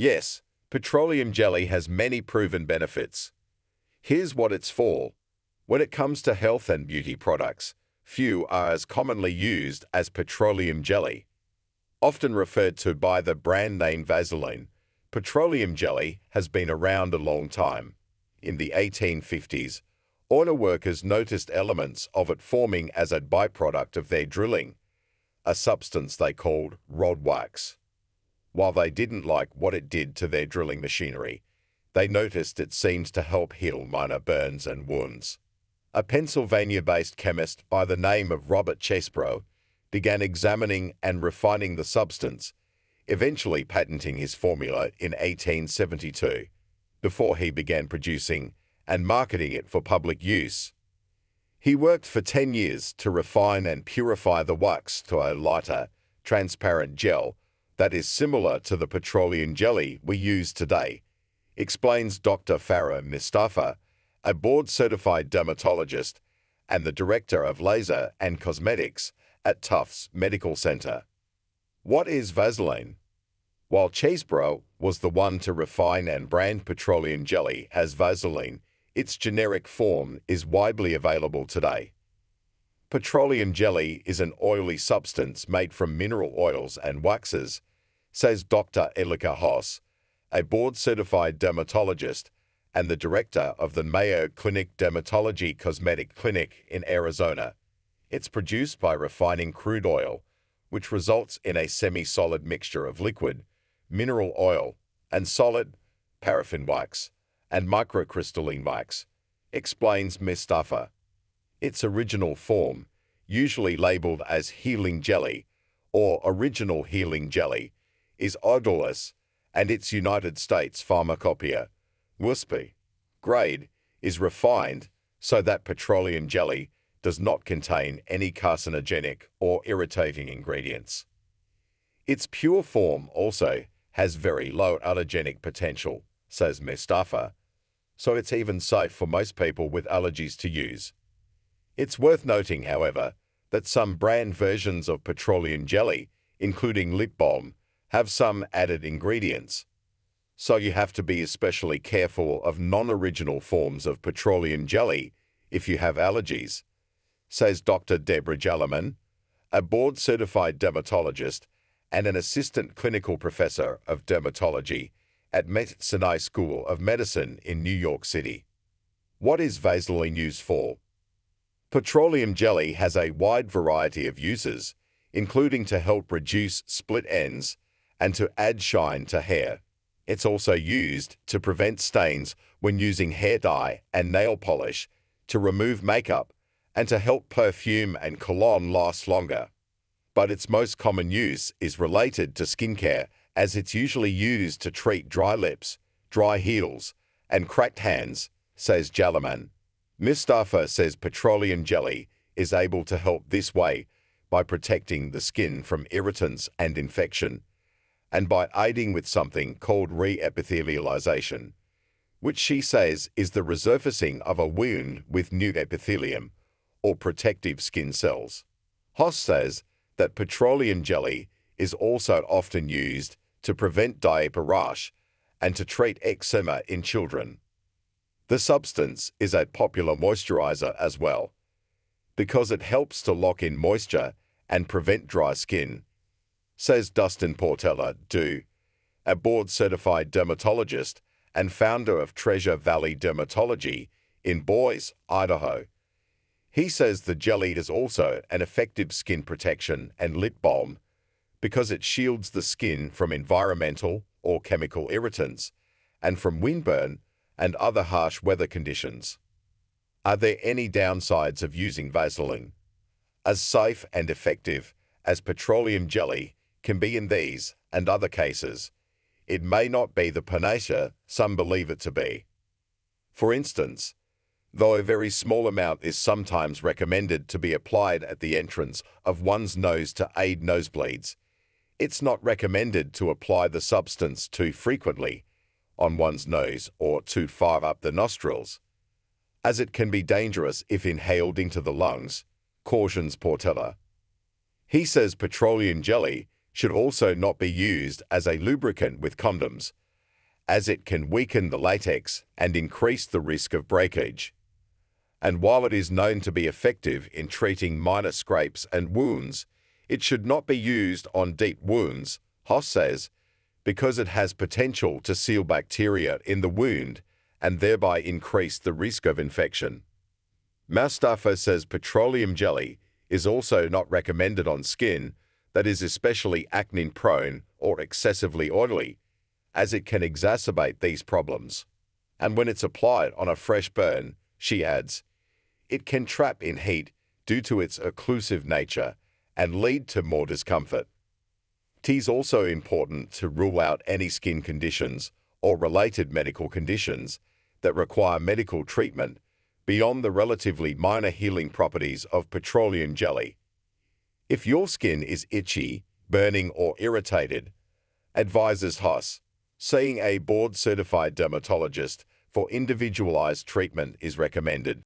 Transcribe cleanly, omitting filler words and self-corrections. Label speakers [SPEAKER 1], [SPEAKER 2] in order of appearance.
[SPEAKER 1] Yes, petroleum jelly has many proven benefits. Here's what it's for. When it comes to health and beauty products, few are as commonly used as petroleum jelly. Often referred to by the brand name Vaseline, petroleum jelly has been around a long time. In the 1850s, oil workers noticed elements of it forming as a byproduct of their drilling, a substance they called rod wax. While they didn't like what it did to their drilling machinery, they noticed it seemed to help heal minor burns and wounds. A Pennsylvania-based chemist by the name of Robert Chesebrough began examining and refining the substance, eventually patenting his formula in 1872, before he began producing and marketing it for public use. He worked for 10 years to refine and purify the wax to a lighter, transparent gel that is similar to the petroleum jelly we use today, explains Dr. Farah Moustafa, a board-certified dermatologist and the director of laser and cosmetics at Tufts Medical Center. What is Vaseline? While Chesebrough was the one to refine and brand petroleum jelly as Vaseline, its generic form is widely available today. Petroleum jelly is an oily substance made from mineral oils and waxes, says Dr. Elika Hoss, a board-certified dermatologist and the director of the Mayo Clinic Dermatology Cosmetic Clinic in Arizona. It's produced by refining crude oil, which results in a semi-solid mixture of liquid, mineral oil, and solid, paraffin wax, and microcrystalline wax, explains Moustafa. Its original form, usually labeled as healing jelly or original healing jelly, is odorless, and its United States pharmacopoeia, WSP, grade is refined so that petroleum jelly does not contain any carcinogenic or irritating ingredients. Its pure form also has very low allergenic potential, says Moustafa, so it's even safe for most people with allergies to use. It's worth noting, however, that some brand versions of petroleum jelly, including lip balm, have some added ingredients. So you have to be especially careful of non-original forms of petroleum jelly if you have allergies, says Dr. Deborah Jallerman, a board-certified dermatologist and an assistant clinical professor of dermatology at Mount Sinai School of Medicine in New York City. What is Vaseline used for? Petroleum jelly has a wide variety of uses, including to help reduce split ends and to add shine to hair. It's also used to prevent stains when using hair dye and nail polish, to remove makeup, and to help perfume and cologne last longer. But its most common use is related to skincare, as it's usually used to treat dry lips, dry heels, and cracked hands, says Jallerman. Moustafa says petroleum jelly is able to help this way by protecting the skin from irritants and infection, and by aiding with something called re-epithelialization, which she says is the resurfacing of a wound with new epithelium, or protective skin cells. Hoss says that petroleum jelly is also often used to prevent diaper rash and to treat eczema in children. The substance is a popular moisturizer as well, because it helps to lock in moisture and prevent dry skin, says Dustin Portela Du, a board-certified dermatologist and founder of Treasure Valley Dermatology in Boise, Idaho. He says the jelly is also an effective skin protection and lip balm because it shields the skin from environmental or chemical irritants and from windburn and other harsh weather conditions. Are there any downsides of using Vaseline? As safe and effective as petroleum jelly can be in these and other cases, it may not be the panacea some believe it to be. For instance, though a very small amount is sometimes recommended to be applied at the entrance of one's nose to aid nosebleeds, it's not recommended to apply the substance too frequently on one's nose or too far up the nostrils, as it can be dangerous if inhaled into the lungs, cautions Portela. He says petroleum jelly should also not be used as a lubricant with condoms, as it can weaken the latex and increase the risk of breakage. And while it is known to be effective in treating minor scrapes and wounds, it should not be used on deep wounds, Hoss says, because it has potential to seal bacteria in the wound and thereby increase the risk of infection. Moustafa says petroleum jelly is also not recommended on skin that is especially acne-prone or excessively oily, as it can exacerbate these problems. And when it's applied on a fresh burn, she adds, it can trap in heat due to its occlusive nature and lead to more discomfort. It is also important to rule out any skin conditions or related medical conditions that require medical treatment beyond the relatively minor healing properties of petroleum jelly. If your skin is itchy, burning, or irritated, advises Hoss, seeing a board-certified dermatologist for individualized treatment is recommended.